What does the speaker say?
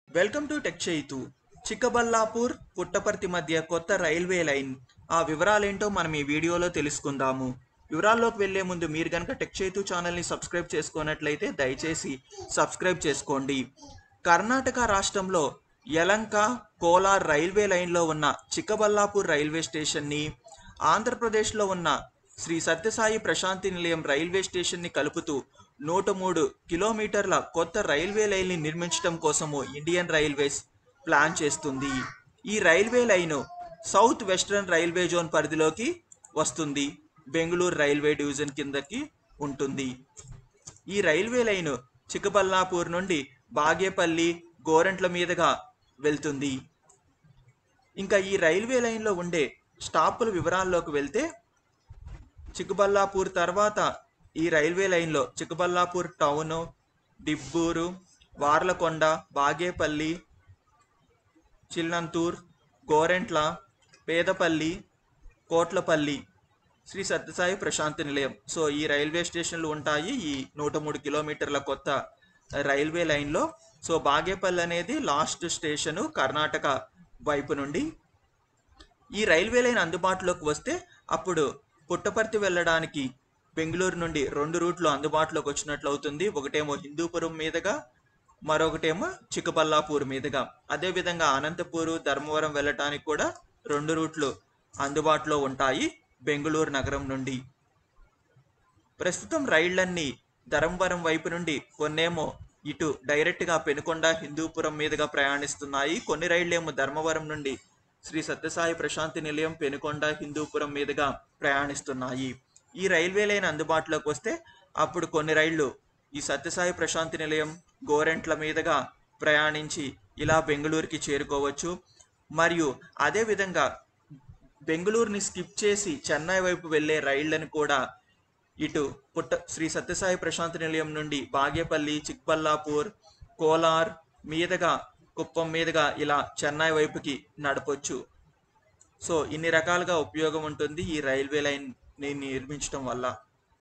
Welcome to tech Chaitu. Chikkaballapur Puttaparthi మధ్య కొత్త railway line ఆ వివరాలేంటో మనం ఈ వీడియోలో తెలుసుకుందాము. వివరాల్లోకి వెళ్లే ముందు మీరు కనుక టెక్ చైతు ఛానల్ని సబ్స్క్రైబ్ చేసుకున్నట్లయితే దయచేసి సబ్స్క్రైబ్ చేసుకోండి. కర్ణాటక రాష్ట్రంలో యలంక కోలార్ రైల్వే లైన్లో ఉన్న చిక్కబల్లాపూర్ రైల్వే స్టేషన్ని ఆంధ్రప్రదేశ్లో ఉన్న శ్రీ సత్యసాయి ప్రశాంతి నిలయం రైల్వే స్టేషన్ని కలుపుతూ 103 కిలోమీటర్ల కొత్త రైల్వే లైన్ని నిర్మించడం కోసము ఇండియన్ రైల్వేస్ ప్లాన్ చేస్తుంది. ఈ railway line south western railway zone పరిధిలోకి వస్తుంది. బెంగళూరు రైల్వే డివిజన్ కిందకి ఉంటుంది. ఈ రైల్వే లైను చిక్కబల్లాపూర్ నుండి బాగేపల్లి, గోరంట్ల మీదుగా వెళ్తుంది. ఇంకా ఈ రైల్వే లైన్లో ఉండే స్టాపుల వివరాల్లోకి వెళ్తే చిక్కబల్లాపూర్ తర్వాత ఈ రైల్వే లైన్లో చిక్కబల్లాపూర్ టౌను, డిబ్బూరు, వార్లకొండ, బాగేపల్లి, చిల్నంతూర్, గోరెంట్ల, పేదపల్లి, కోట్లపల్లి, శ్రీ సత్యసాయి ప్రశాంతి నిలయం. సో ఈ రైల్వే స్టేషన్లు ఉంటాయి ఈ 103 కిలోమీటర్ల కొత్త రైల్వే లైన్లో. సో బాగేపల్లి అనేది లాస్ట్ స్టేషను కర్ణాటక వైపు నుండి. ఈ రైల్వే లైన్ అందుబాటులోకి వస్తే అప్పుడు పుట్టపర్తి వెళ్ళడానికి బెంగళూరు నుండి 2 రూట్లు అందుబాటులోకి వచ్చినట్లు అవుతుంది. ఒకటేమో హిందూపురం మీదుగా, మరొకటేమో చిక్కబల్లాపూర్ మీదుగా. అదేవిధంగా అనంతపూరు, ధర్మవరం వెళ్ళటానికి కూడా 2 రూట్లు అందుబాటులో ఉంటాయి బెంగళూరు నగరం నుండి. ప్రస్తుతం రైళ్లన్నీ ధర్మవరం వైపు నుండి కొన్నేమో ఇటు డైరెక్ట్గా పెనుకొండ, హిందూపురం మీదుగా ప్రయాణిస్తున్నాయి. కొన్ని రైళ్లేమో ధర్మవరం నుండి శ్రీ సత్యసాయి ప్రశాంతి నిలయం, పెనుకొండ, హిందూపురం మీదుగా ప్రయాణిస్తున్నాయి. ఈ రైల్వే లైన్ అందుబాటులోకి వస్తే అప్పుడు కొన్ని రైళ్లు ఈ సత్యసాయి ప్రశాంతి నిలయం, గోరెంట్ల మీదుగా ప్రయాణించి ఇలా బెంగళూరుకి చేరుకోవచ్చు. మరియు అదేవిధంగా బెంగళూరుని స్కిప్ చేసి చెన్నై వైపు వెళ్ళే రైళ్లను కూడా ఇటు శ్రీ సత్యసాయి ప్రశాంతి నిలయం నుండి బాగేపల్లి, చిక్బల్లాపూర్, కోలార్ మీదుగా, కుప్పం మీదుగా ఇలా చెన్నై వైపుకి నడపొచ్చు. సో ఇన్ని రకాలుగా ఉపయోగం ఉంటుంది ఈ రైల్వే లైన్ని నిర్మించడం వల్ల.